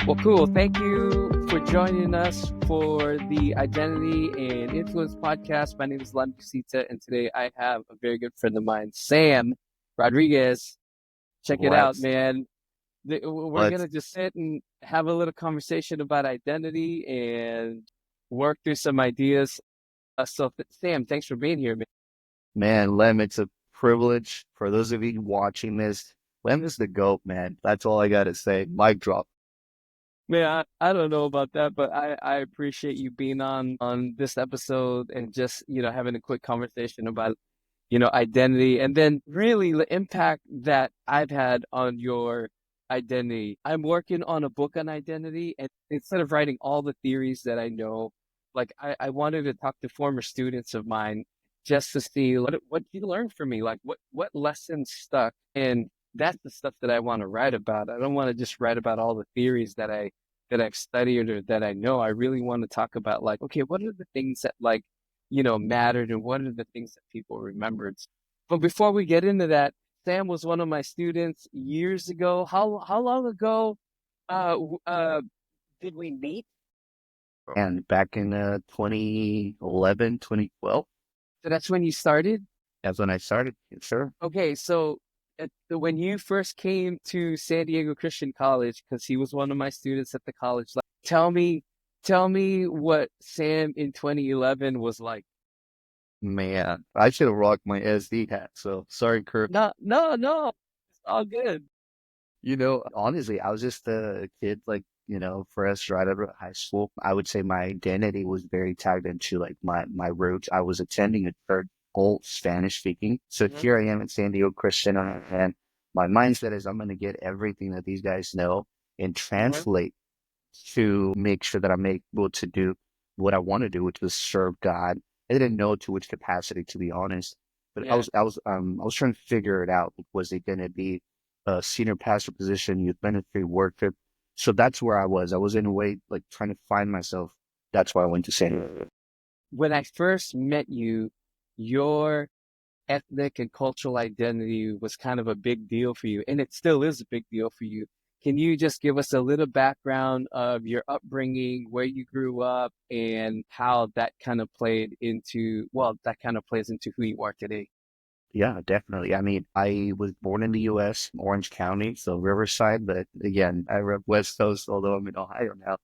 Well, cool. Thank you for joining us for the Identity and Influence podcast. My name is Usita, and today I have a very good friend of mine, Sam Rodriguez. Check it out, Let's man. We're let's gonna just sit and have a little conversation about identity and work through some ideas. Sam, thanks for being here, man. man, Lem, it's a privilege for those of you watching this. Lem is the GOAT, man. That's all I gotta say. Mic drop. Man, I don't know about that, but I appreciate you being on this episode and just, having a quick conversation about, identity and then really the impact that I've had on your identity. I'm working on a book on identity, and instead of writing all the theories that I know, like I wanted to talk to former students of mine just to see what you learned from me, like what lessons stuck. And that's the stuff that I want to write about. I don't want to just write about all the theories that I've studied or that I know. I really want to talk about, like, okay, what are the things that, like, mattered, and what are the things that people remembered. But before we get into that, Sam was one of my students years ago. How long ago did we meet? And back in 2011, 2012, So that's when you started? that's when I started. Yes, sir. Okay, so when you first came to San Diego Christian College, because he was one of my students at the college, like, tell me what Sam in 2011 was like. Man, I should have rocked my SD hat. So sorry, Kurt. No, no, no, it's all good. Honestly, I was just a kid, like, fresh right out of high school. I would say my identity was very tagged into like my roots. I was attending a church all Spanish speaking. So Mhm. here I am at San Diego Christian, and my mindset is I'm going to get everything that these guys know and Mhm. translate to make sure that I'm able to do what I want to do, which was serve God. I didn't know to which capacity, to be honest, but Yeah. I was trying to figure it out. Was it going to be a senior pastor position, youth ministry, worship? So that's where I was. I was in a way like trying to find myself. That's why I went to San Diego. When I first met you, your ethnic and cultural identity was kind of a big deal for you, and it still is a big deal for you. Can you just give us a little background of your upbringing, where you grew up, and how that kind of that kind of plays into who you are today? Yeah, definitely. I mean, I was born in the U.S., Orange County, so Riverside, but again, I rep West Coast, although I'm in Ohio now.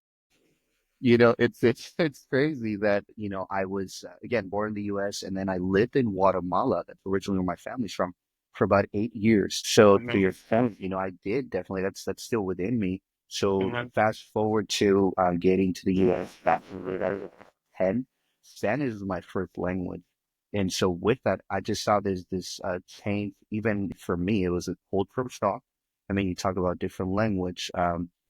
It's crazy that, I was again born in the US, and then I lived in Guatemala. That's originally where my family's from, for about 8 years. So to Mhm. your point, I did definitely, that's still within me. So Mhm. fast forward to getting to the US back when I was 10, Spanish is my first language. And so with that, I just saw this change. Even for me, it was a cultural shock. I mean, you talk about different language.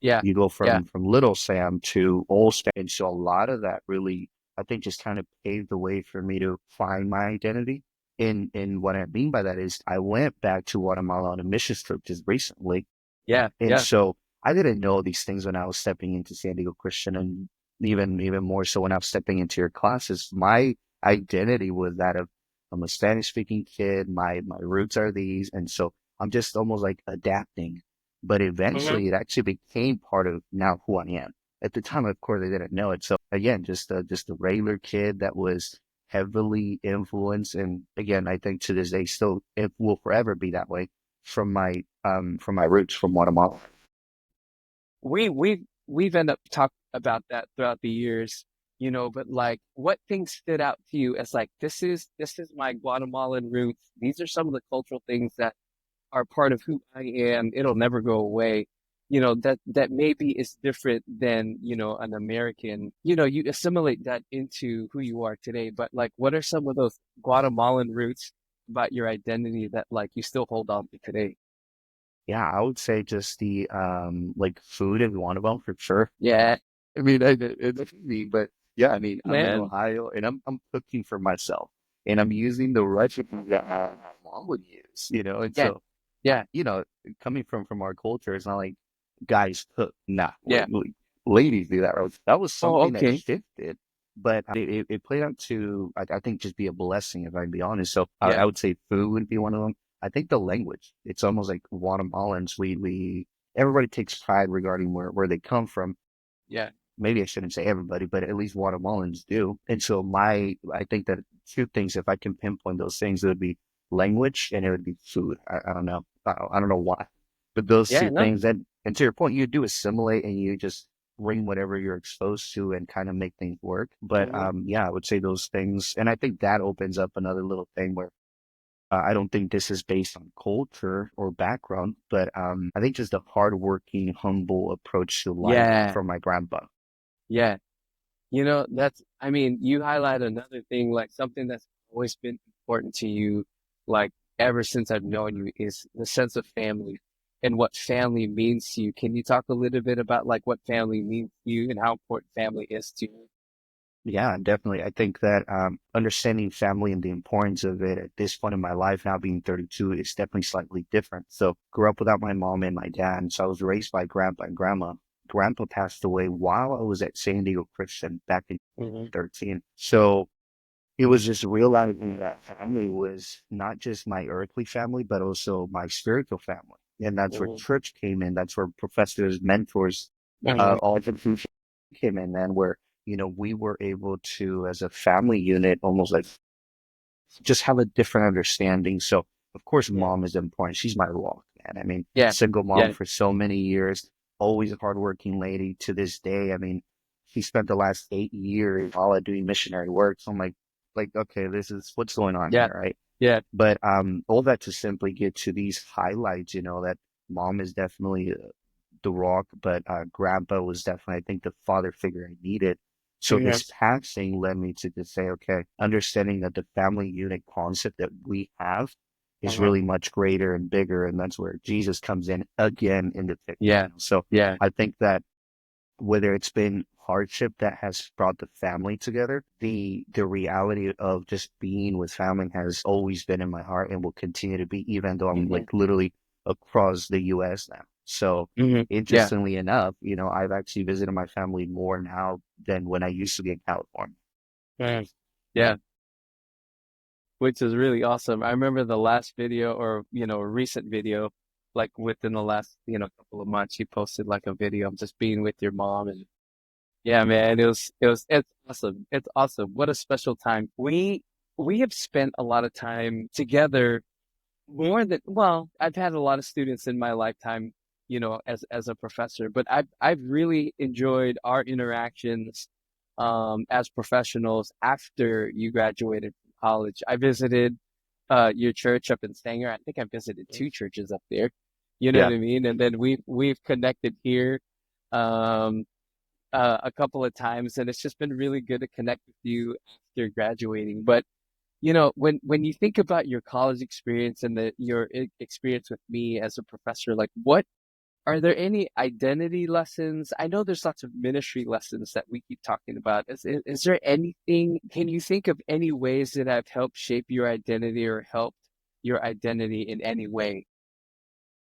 Yeah, You go yeah. from little Sam to old Sam. And so a lot of that really, I think, just kind of paved the way for me to find my identity. And what I mean by that is I went back to Guatemala on a mission trip just recently. Yeah, And yeah. so I didn't know these things when I was stepping into San Diego Christian, and even more so when I was stepping into your classes. My identity was that of I'm a Spanish speaking kid. My roots are these. And so I'm just almost like adapting. But Mhm. eventually it actually became part of now who I am. At the time, of course, I didn't know it. So again, just a regular kid that was heavily influenced. And again, I think to this day still it will forever be that way from my roots from Guatemala. We've ended up talking about that throughout the years, but like, what things stood out to you as, like, this is my Guatemalan roots. These are some of the cultural things that are part of who I am. It'll never go away. That maybe is different than, an American. You assimilate that into who you are today. But, like, what are some of those Guatemalan roots about your identity that, like, you still hold on to today? Yeah, I would say just the like food in Guatemala for sure. Yeah, I mean, it's me, but yeah, I mean, I'm in man. Ohio and I'm cooking for myself, and I'm using the recipes that my mom would use, and Yeah, so yeah, you know, coming from our culture, it's not like guys cook. Nah, yeah. ladies do that. Right? That was Oh, something that okay. shifted, but it played out to, I think, just be a blessing, if I can be honest. So I Yeah. would say food would be one of them. I think the language, it's almost like Guatemalans, we everybody takes pride regarding where they come from. Yeah. Maybe I shouldn't say everybody, but at least Guatemalans do. And so I think that two things, if I can pinpoint those things, it would be language and it would be food. I don't know. I don't know why, but those Yeah. two No. things that, and to your point, you do assimilate and you just bring whatever you're exposed to and kind of make things work. But Mhm. yeah, I would say those things. And I think that opens up another little thing where I don't think this is based on culture or background, but I think just a hardworking, humble approach to life Yeah. from my grandpa. Yeah. I mean, you highlight another thing, like something that's always been important to you, like ever since I've known you, is the sense of family and what family means to you. Can you talk a little bit about like what family means to you and how important family is to you? Yeah, definitely. I think that understanding family and the importance of it at this point in my life, now being 32, is definitely slightly different. So, grew up without my mom and my dad, so I was raised by grandpa and grandma. Grandpa passed away while I was at San Diego Christian back in Hmm. 13. So, it was just realizing that family was not just my earthly family, but also my spiritual family. And that's where Hmm. church came in. That's where professors, mentors, Hmm. all the people came in, man, where, we were able to, as a family unit, almost like just have a different understanding. So, of course, Yeah. mom is important. She's my rock, man. I mean, Yeah. single mom Yeah. for so many years, always a hardworking lady to this day. I mean, she spent the last 8 years all doing missionary work. So I'm like, okay, this is what's going on Yeah. here, right? Yeah. But all that to simply get to these highlights, that mom is definitely the rock, but grandpa was definitely, I think, the father figure I needed. So Yeah. his passing led me to just say, okay, understanding that the family unit concept that we have is Uh-huh. really much greater and bigger, and that's where Jesus comes in again in the picture. Yeah. So Yeah. I think that whether it's been hardship that has brought the family together, the reality of just being with family has always been in my heart and will continue to be, even though I'm Hmm. like literally across the US now. So Hmm. Yeah. interestingly enough, I've actually visited my family more now than when I used to be in California. Yeah. Yeah. Which is really awesome. I remember the last video or, a recent video, like within the last, couple of months, you posted like a video of just being with your mom. And yeah, man, it's awesome. It's awesome. What a special time. We have spent a lot of time together more than, well, I've had a lot of students in my lifetime, as a professor, but I've really enjoyed our interactions, as professionals after you graduated from college. I visited your church up in Sanger. I think I visited two churches up there. You know Yeah. what I mean? And then we've connected here um a couple of times, and it's just been really good to connect with you after graduating. But when you think about your college experience and your experience with me as a professor, like what are there any identity lessons? I know there's lots of ministry lessons that we keep talking about. Is there anything, can you think of any ways that have helped shape your identity or helped your identity in any way?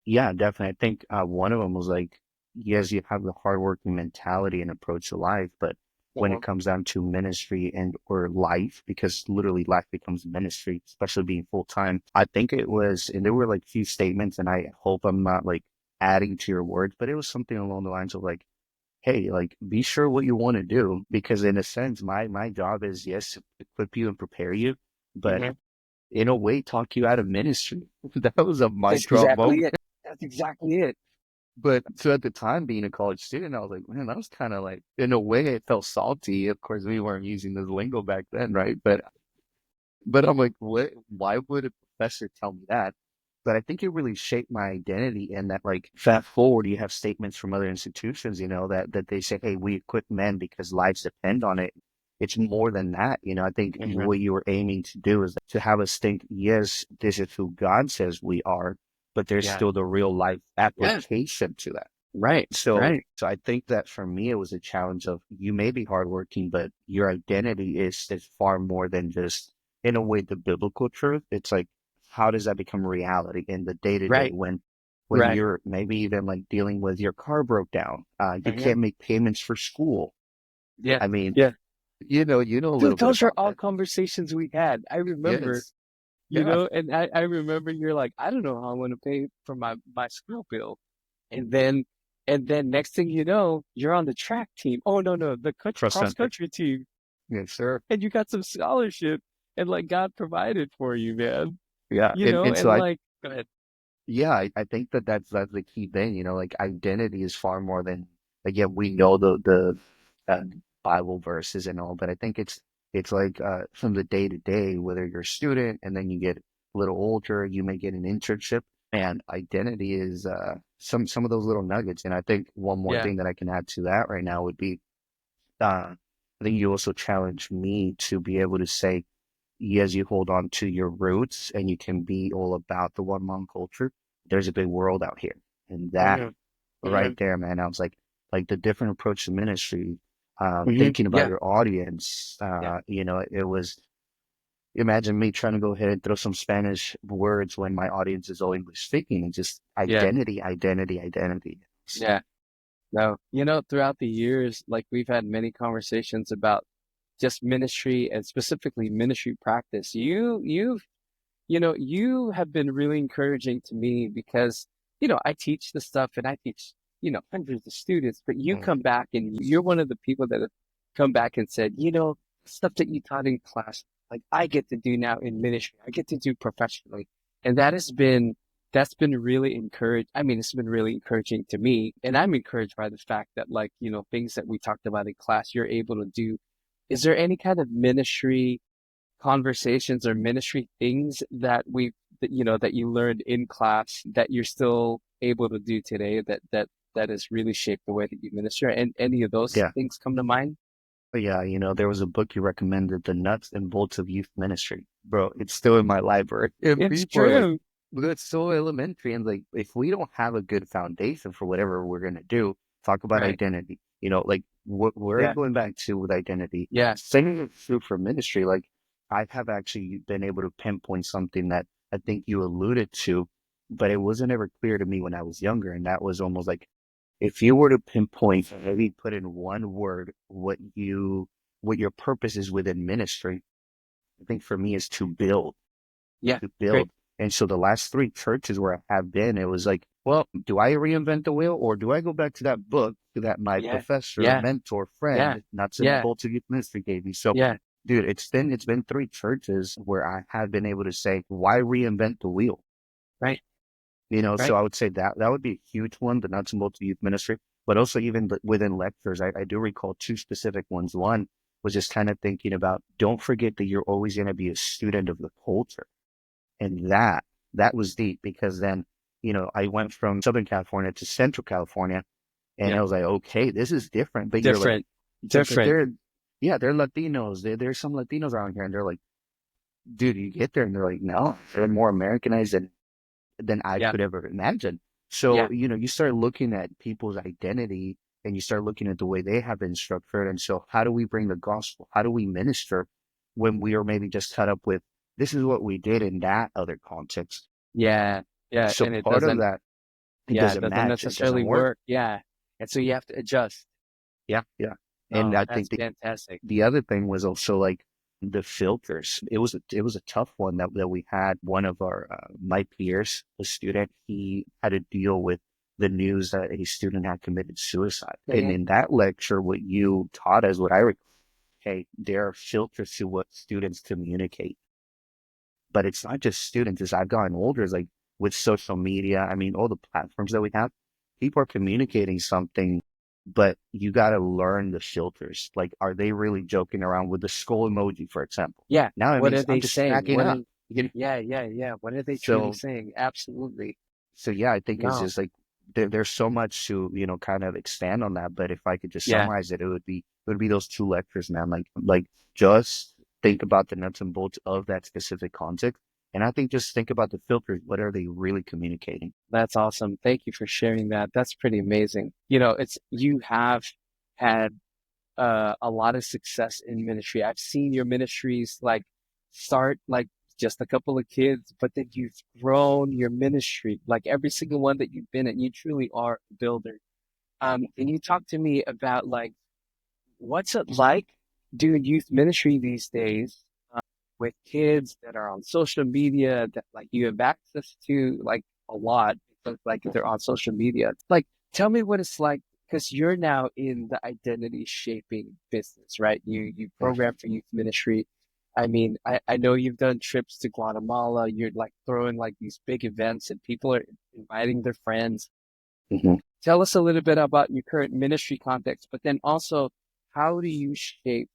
Yeah, definitely. I think one of them was like, yes, you have the hardworking mentality and approach to life, but when Uh-huh. it comes down to ministry and or life, because literally life becomes ministry, especially being full time. I think it was, and there were like few statements, and I hope I'm not like adding to your words, but it was something along the lines of like, hey, like be sure what you want to do, because in a sense, my job is yes, to equip you and prepare you, but Hmm. in a way, talk you out of ministry. That was a mic That's drop exactly moment. it. That's exactly it. But so at the time, being a college student, I was like, man, that was kind of like, in a way, it felt salty. Of course, we weren't using this lingo back then, right? But I'm like, what? Why would a professor tell me that? But I think it really shaped my identity. And that, like, fast forward, you have statements from other institutions, that they say, hey, we equip men because lives depend on it. It's more than that. I think Hmm. what you were aiming to do is to have us think, yes, this is who God says we are, but there's Yeah. still the real life Yeah. application to that. Right. So, Right. so I think that for me, it was a challenge of you may be hardworking, but your identity is far more than just, in a way, the biblical truth. It's like, how does that become reality in the day to day Right. when Right. you're maybe even like dealing with your car broke down, you Hmm. can't make payments for school. Yeah. I mean, Yeah. you know a Dude, little bit those are about all that. conversations we had. I remember, Yes. Yeah. and I remember you're like, I don't know how I'm going to pay for my school bill. And then next thing you know, you're on the track team. Oh no, the Cross cross country. country team, Yes, sir. and you got some scholarship, and like God provided for you, man. Yeah. You know, And and so like, go ahead. yeah, I think that that's the key thing, like identity is far more than, again, we know uh, Bible verses and all, but I think it's like from the day to day, whether you're a student and then you get a little older, you may get an internship, and identity is some of those little nuggets. And I think one more Yeah. thing that I can add to that right now would be I think you also challenge me to be able to say, yes, you hold on to your roots and you can be all about the one mom culture. There's a big world out here. And that Hmm. Hmm. right there, man, I was like the different approach to ministry, Hmm. thinking about Yeah. your audience, Yeah. it was, imagine me trying to go ahead and throw some Spanish words when my audience is all English speaking, and just Yeah. identity, identity, identity. Yeah. No, throughout the years, like we've had many conversations about just ministry and specifically ministry practice. You have been really encouraging to me because, I teach the stuff and I teach, hundreds of students, but you Mm. come back and you're one of the people that have come back and said, stuff that you taught in class, like I get to do now in ministry. I get to do professionally. And that's been really encouraged. I mean, it's been really encouraging to me. And I'm encouraged by the fact that like, things that we talked about in class, you're able to do. Is there any kind of ministry conversations or ministry things that you learned in class that you're still able to do today that has really shaped the way that you minister, and any of those Yeah. things come to mind? But yeah, there was a book you recommended, The Nuts and Bolts of Youth Ministry. Bro, it's still in my library. And It's people are like, true. "But that's so elementary." And like, if we don't have a good foundation for whatever we're going to do, talk about Right. identity, like what we're Yeah. going back to with identity. Yeah. Same is true for ministry. Like, I have actually been able to pinpoint something that I think you alluded to, but it wasn't ever clear to me when I was younger. And that was almost like, if you were to pinpoint, maybe put in one word what your purpose is within ministry, I think for me is Yeah. to Great. build. And so the last three churches where I have been, it was like, well, do I reinvent the wheel, or do I go back to that book that my Yeah. professor, Yeah. mentor, Yeah. friend, Nuts and Yeah. Bolts of Youth Ministry gave me? So, Yeah. dude, it's been three churches where I have been able to say, why reinvent the wheel? Right. So Right. I would say that would be a huge one, the nuts and bolts of youth ministry, but also even within lectures, I do recall two specific ones. One was just kind of thinking about, don't forget that you're always going to be a student of the culture. And that was deep, because then, I went from Southern California to Central California, and Yeah. I was like, okay, this is different. But you're like, Different. but Different. yeah, they're Latinos. There's some Latinos around here, and they're like, dude, you get there, and they're like, no, they're more Americanized than I Yeah. could ever imagine. So, Yeah. you start looking at people's identity, and you start looking at the way they have been structured. And so, how do we bring the gospel? How do we minister when we are maybe just cut up with, this is what we did in that other context? Yeah. Yeah. So, And it part of doesn't, that, it yeah, it doesn't doesn't match, it doesn't necessarily work. work. Yeah. And so you have to adjust. Yeah. Yeah. And Oh, I that's think fantastic. the other thing was also like the filters. It was a tough one that we had. One of our my peers, a student, he had to deal with the news that a student had committed suicide. And Mhm. in that lecture, what you taught us, what I recall, hey, there are filters to what students communicate. But it's not just students. As I've gotten older, it's like with social media, I mean, all the platforms that we have, people are communicating something, but you got to learn the filters. Like, are they really joking around with the skull emoji, for example? Yeah. Now it What are means I'm they just saying? cracking up. Yeah, yeah, yeah. What are they truly So saying? Absolutely. So yeah, I think it's No. just like there's so much to, kind of expand on that. But if I could just Yeah. summarize it, it would be those two lectures, man. Like just think about the nuts and bolts of that specific context. And I think just think about the filters. What are they really communicating? That's awesome. Thank you for sharing that. That's pretty amazing. You have had a lot of success in ministry. I've seen your ministries like start like just a couple of kids, but then you've grown your ministry, like every single one that you've been in. You truly are a builder. Can you talk to me about like what's it like doing youth ministry these days with kids that are on social media that like you have access to like a lot? like if they're on social media. Like, tell me what it's like because you're now in the identity shaping business, right? You Right. program for youth ministry. I mean, I know you've done trips to Guatemala. You're like throwing like these big events and people are inviting their friends. Mhm. Tell us a little bit about your current ministry context, but then also how do you shape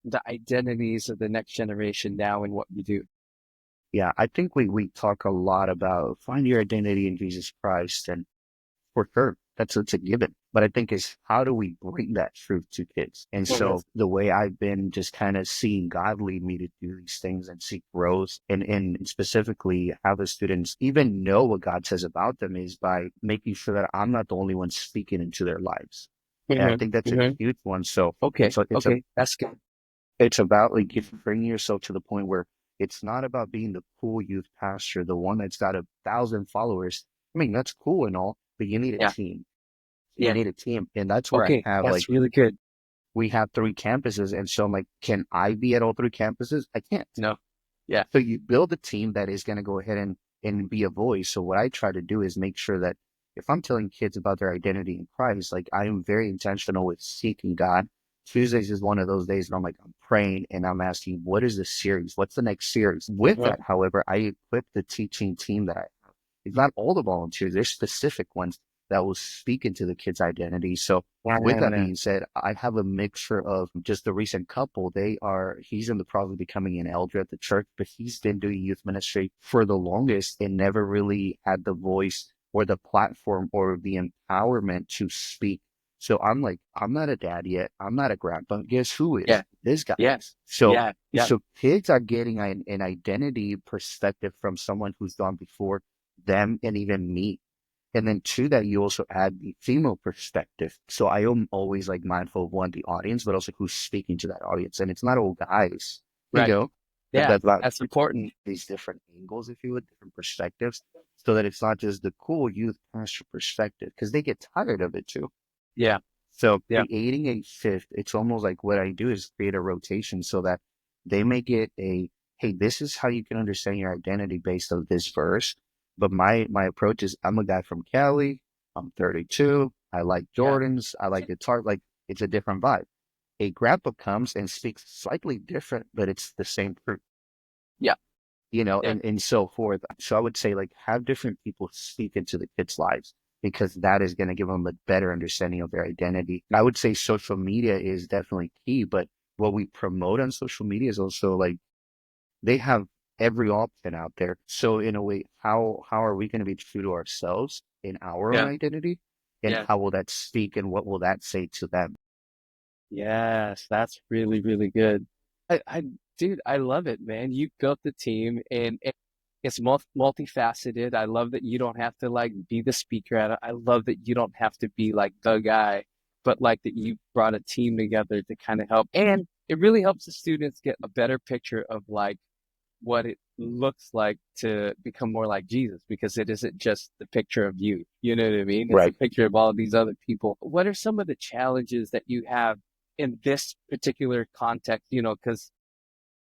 the identities of the next generation now in what you do? Yeah, I think we talk a lot about find your identity in Jesus Christ, and for sure, it's a given. But I think is how do we bring that truth to kids? And Mhm. so the way I've been just kind of seeing God lead me to do these things and seek growth and specifically how the students even know what God says about them is by making sure that I'm not the only one speaking into their lives. And I Mhm. think that's a Mhm. huge one. So Okay. it's Okay. That's good. it's about like bringing yourself to the point where it's not about being the cool youth pastor, the one that's got 1,000 followers. I mean, that's cool and all, but you need a Yeah. team. You Yeah. need a team. And that's where I Okay. have like, That's really good. we have 3 campuses. And so I'm like, can I be at all 3 campuses? I can't. No. Yeah. So you build a team that is going to go ahead and be a voice. So what I try to do is make sure that if I'm telling kids about their identity in Christ, like I am very intentional with seeking God. Tuesdays is one of those days where I'm like, I'm praying and I'm asking, what is the series? What's the next series? With Mhm. that, however, I equip the teaching team that I have. It's not all the volunteers, there's specific ones that will speak into the kids' identity. So with that Yeah. being said, I have a mixture of just the recent couple. He's in the process of becoming an elder at the church, but he's been doing youth ministry for the longest and never really had the voice or the platform or the empowerment to speak. So I'm like, I'm not a dad yet. I'm not a grandpa. Guess who is? Yeah. This guy Yeah. is. So, Yeah. Yeah. so kids are getting an identity perspective from someone who's gone before them and even me. And then to that, you also add the female perspective. So I am always like mindful of one, the audience, but also who's speaking to that audience. And it's not all guys, you Right. know, Yeah. that's about That's important. these different angles, if you would, different perspectives, so that it's not just the cool youth pastor perspective, because they get tired of it too. Yeah. So Yeah. creating a shift, it's almost like what I do is create a rotation so that they make it hey, this is how you can understand your identity based on this verse. But my approach is I'm a guy from Cali. I'm 32. I like Yeah. Jordans. I like guitar. Like it's a different vibe. A grandpa comes and speaks slightly different, but it's the same truth, Yeah. Yeah. and so forth. So I would say like have different people speak into the kids' lives because that is going to give them a better understanding of their identity. And I would say social media is definitely key, but what we promote on social media is also like they have every option out there. So in a way, how are we going to be true to ourselves in our own Yeah. identity? And Yeah. how will that speak and what will that say to them? Yes. That's really, really good. Dude, I love it, man. You built the team and it's multifaceted. I love that you don't have to like be the speaker at it. I love that you don't have to be like the guy, but like that you brought a team together to kind of help. And it really helps the students get a better picture of like what it looks like to become more like Jesus because it isn't just the picture of you. You know what I mean? It's a Right. picture of all of these other people. What are some of the challenges that you have in this particular context? You know, because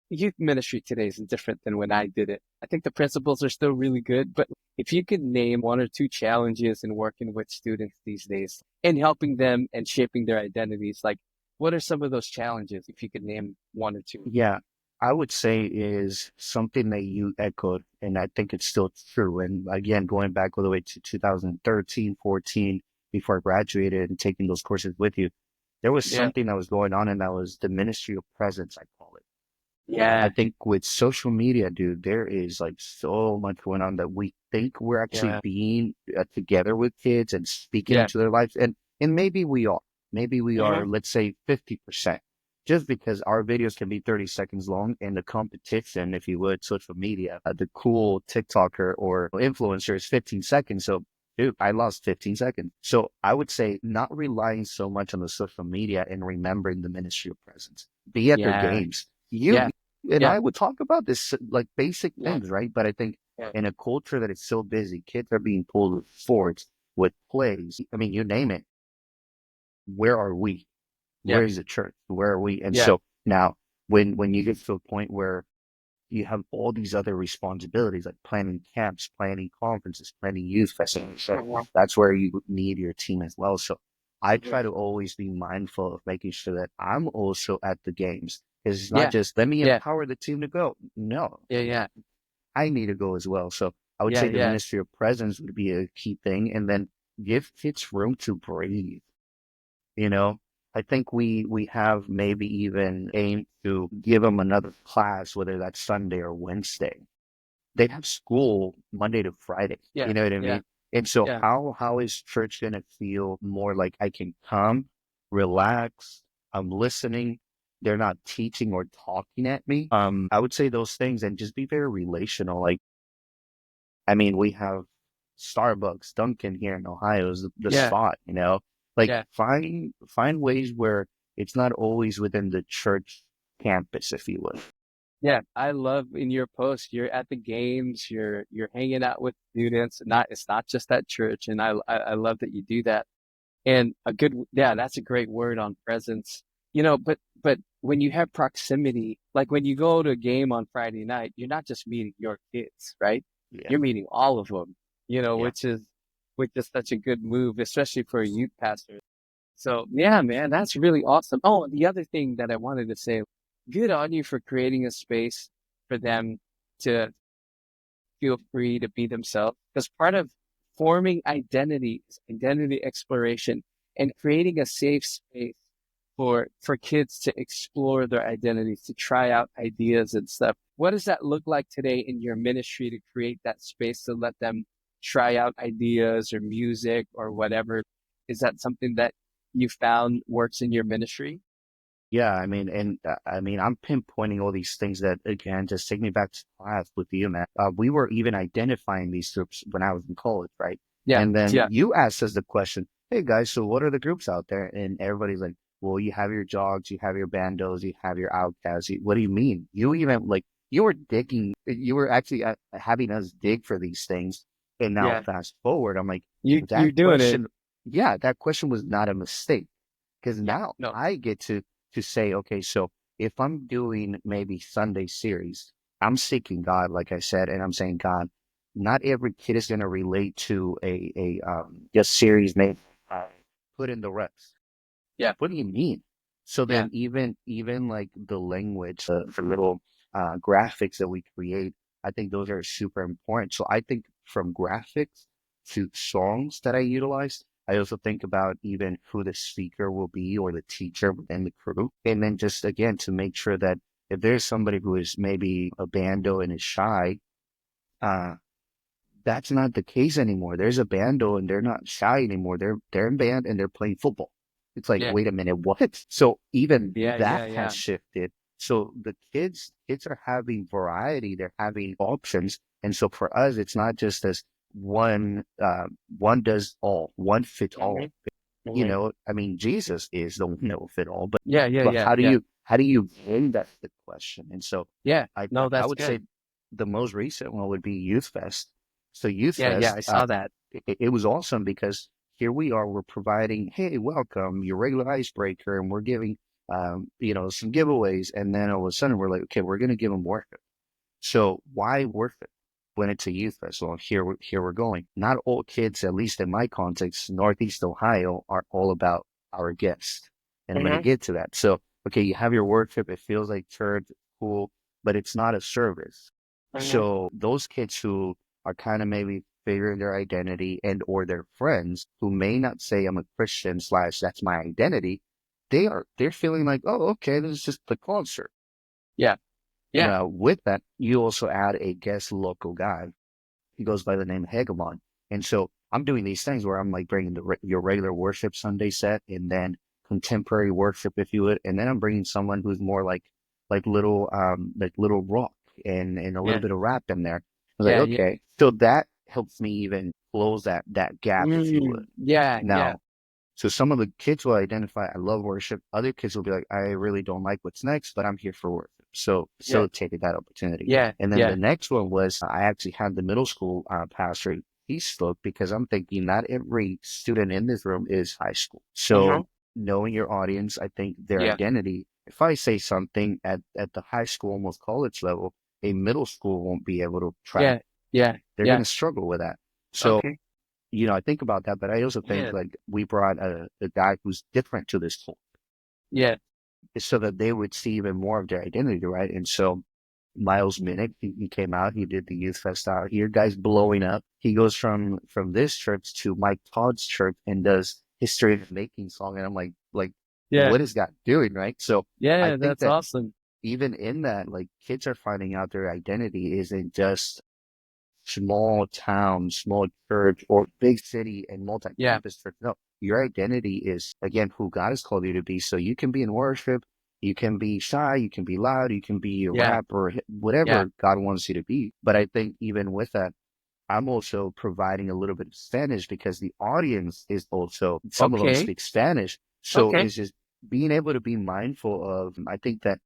youth ministry today is different than when I did it. I think the principles are still really good, but if you could name one or two challenges in working with students these days and helping them and shaping their identities, like what are some of those challenges if you could name one or two? Yeah, I would say is something that you echoed, and I think it's still true. And again, going back all the way to 2013, 14, before I graduated and taking those courses with you, there was Yeah. something that was going on, and that was the ministry of presence, I call it. I Yeah. think with social media, dude, there is like so much going on that we think we're actually Yeah. being together with kids and speaking Yeah. into their lives. And maybe we are, Hmm. let's say 50%, just because our videos can be 30 seconds long and the competition, if you would, social media, the cool TikToker or influencer is 15 seconds. So dude, I lost 15 seconds. So I would say not relying so much on the social media and remembering the ministry of presence. Be at their Yeah. games. You Yeah. and Yeah. I would talk about this like basic Yeah. things, right? But I think Yeah. in a culture that is so busy, kids are being pulled with sports, with plays. I mean, you name it. Where are we? Yeah. Where is the church? Where are we? And Yeah. so now when you get to a point where you have all these other responsibilities like planning camps, planning conferences, planning youth festivals. So that's where you need your team as well. So I try to always be mindful of making sure that I'm also at the games. Because it's not Yeah, just let me yeah, empower the team to go. No, yeah, yeah, I need to go as well. So I would yeah, say the yeah, ministry of presence would be a key thing. And then give kids room to breathe. You know, I think we have maybe even aimed to give them another class, whether that's Sunday or Wednesday. They have school Monday to Friday. yeah, You know what I yeah, mean? And so yeah, how is church gonna feel more like I can come, relax, I'm listening, they're not teaching or talking at me. I would say those things and just be very relational. Like, I mean, we have Starbucks, Dunkin' here in Ohio is the yeah, spot, you know? Like yeah. find ways where it's not always within the church campus, if you would. Yeah, I love in your post, you're at the games, you're hanging out with students, not it's not just at church, and I love that you do that. And a good, yeah, that's a great word on presence. But when you have proximity, like when you go to a game on Friday night, you're not just meeting your kids, right? Yeah. You're meeting all of them, Yeah. which is such a good move, especially for a youth pastor. So yeah, man, that's really awesome. Oh, and the other thing that I wanted to say, good on you for creating a space for them to feel free to be themselves. Because part of forming identity is identity exploration and creating a safe space for kids to explore their identities, to try out ideas and stuff. What does that look like today in your ministry to create that space to let them try out ideas or music or whatever? Is that something that you found works in your ministry? Yeah, I mean, and I mean, I'm pinpointing all these things that, again, just take me back to class with you, man. We were even identifying these groups when I was in college, right? Yeah, And then yeah, you asked us the question, hey guys, so what are the groups out there? And everybody's like, well, you have your jogs, you have your bandos, you have your outcasts. What do you mean? You even like, you were digging, you were actually having us dig for these things. And now yeah. fast forward, I'm like, You're that doing it. question, yeah, that question was not a mistake because Yeah, now no, I get to say, okay, so if I'm doing maybe Sunday series, I'm seeking God, like I said, and I'm saying, God, not every kid is going to relate to a just series made put in the reps. yeah, What do you mean? So yeah, then even like the language, the little graphics that we create, I think those are super important. So I think from graphics to songs that I utilize, I also think about even who the speaker will be or the teacher within the crew. And then just again to make sure that if there's somebody who is maybe a bando and is shy, uh, that's not the case anymore. There's a bando and they're not shy anymore. They're in band and they're playing football. It's like, yeah, wait a minute, what? So even yeah, that yeah, has yeah, shifted. So the kids are having variety. They're having options. And so for us, it's not just as one does all, one fits hmm all. You hmm know, I mean, Jesus is the one that will fit all, yeah, yeah, but yeah, yeah, how do you bring that to the question? And so yeah. No, I that's would say good. the most recent one would be Youth Fest. So Youth Yeah, yeah, I Fest, saw that. it was awesome because here we are, we're providing, hey, welcome, your regular icebreaker, and we're giving, you know, some giveaways, and then all of a sudden we're like, okay, we're going to give them work. So why worth it when it's a youth festival? Here we're going. Not all kids, at least in my context, Northeast Ohio, are all about our guests. And I'm going to hmm get to that. So, okay, you have your worship. It feels like church, cool, but it's not a service. hmm So those kids who are kind of maybe figuring their identity and or their friends who may not say I'm a Christian slash that's my identity, they're feeling like, oh, okay, this is just the concert. Yeah, yeah, Now, with that, you also add a guest local guy. He goes by the name Hegemon. And so I'm doing these things where I'm like bringing your regular worship Sunday set and then contemporary worship, if you would. And then I'm bringing someone who's more like little rock and a little yeah, bit of rap in there. I was like, yeah, yeah. okay. So that helps me even close that gap, if you would. Yeah, yeah, Now, so some of the kids will identify, I love worship. Other kids will be like, I really don't like what's next, but I'm here for worship. So yeah, facilitated that opportunity. yeah, And then the yeah, next one was I actually had the middle school pastor. He spoke because I'm thinking not every student in this room is high school. hmm So knowing your audience, I think their yeah, identity. If I say something at the high school, almost college level, a middle school won't be able to track. Yeah. Yeah. They're going Yeah. to struggle with that. So, Okay. I think about that, but I also think Yeah. like we brought a guy who's different to this school Yeah. so that they would see even more of their identity, right? And so Miles Minnick, he came out, he did the youth fest out here, guy's blowing up. He goes from this church to Mike Todd's church and does History of Making song. And I'm like, Yeah. what is God doing, right? So I Yeah. think That's that awesome. even in that, like kids are finding out their identity isn't just small town, small church, or big city and Yeah. multi-campus church. No, your identity is again who God has called you to be. So you can be in worship, you can be shy, you can be loud, you can be a Yeah. rapper, Yeah. whatever God wants you to be. But I think even with that, I'm also providing a little bit of Spanish because the audience is also some of them Okay. speak Spanish. So Okay. it's just being able to be mindful of. I think that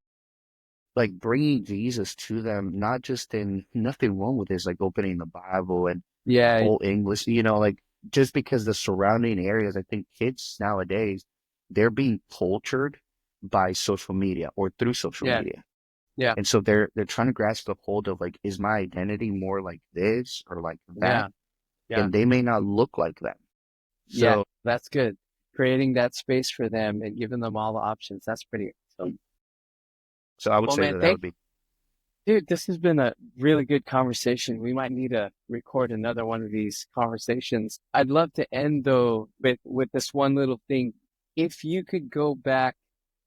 like bringing Jesus to them, not just in nothing wrong with this, like opening the Bible and Yeah. full English, like just because the surrounding areas, I think kids nowadays, they're being cultured by social media or through social Yeah. media. Yeah. And so they're trying to grasp a hold of like, is my identity more like this or like that? Yeah. Yeah. And they may not look like them. Yeah. So, That's good. Creating that space for them and giving them all the options. That's pretty awesome. so I would Well, say man, that that would be dude, this has been a really good conversation. We might need to record another one of these conversations. I'd love to end though with this one little thing. If you could go back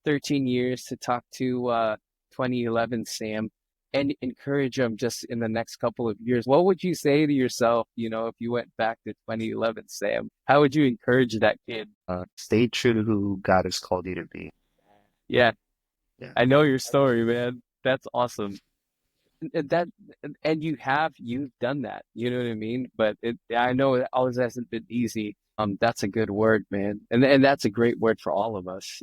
13 years to talk to 2011 Sam and encourage him just in the next couple of years, what would you say to yourself, if you went back to 2011 Sam? How would you encourage that kid? stay true to who God has called you to be. Yeah, Yeah. I know your story, man. That's awesome. That and you've done that, you know what I mean? But I know it always hasn't been easy. That's a good word, man, and that's a great word for all of us.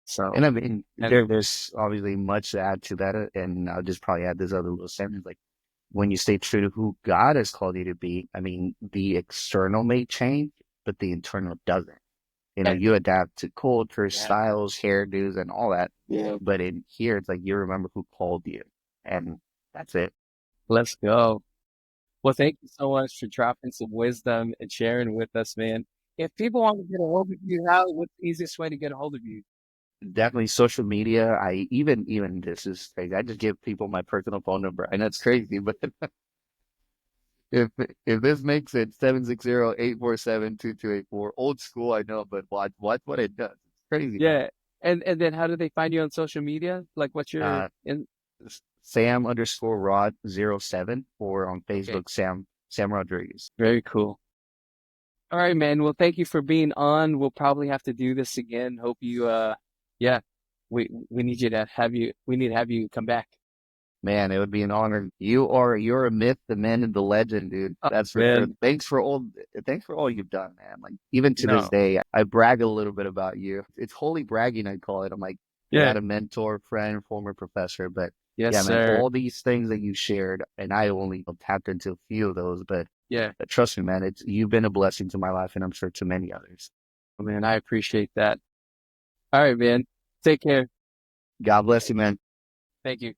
So And I mean, and there's obviously much to add to that. And I'll just probably add this other little sentence. Like when you stay true to who God has called you to be, I mean, the external may change, but the internal doesn't. yeah, You adapt to culture, yeah, styles, hairdos, and all that. yeah. But in here, it's like you remember who called you. And that's it. Let's go. Well, thank you so much for dropping some wisdom and sharing with us, man. If people want to get a hold of you, what's the easiest way to get a hold of you? Definitely social media. I even this is crazy. I just give people my personal phone number. I know it's crazy, but if if this makes it 760-847-2284, old school, I know, but watch what it does. It's crazy, man. Yeah, and then how do they find you on social media? Like, what's your Uh, in? Sam_Rod07 or on Okay, Facebook, Sam Rodriguez. very cool. All right, man. Well, thank you for being on. We'll probably have to do this again. Hope you, yeah, we need we need to have you come back. Man, it would be an honor. You're a myth, the man, and the legend, dude. Oh, That's for sure. man, Thanks for all you've done, man. Like even to this no, day, I brag a little bit about you. It's holy bragging, I call it. I'm like, you yeah, had a mentor, friend, former professor, but yes, yeah, man, sir. all these things that you shared, and I only tapped into a few of those, but Yeah, trust me, man, you've been a blessing to my life, and I'm sure to many others. oh, man, I appreciate that. All right, man. Take care. God bless you, man. Thank you.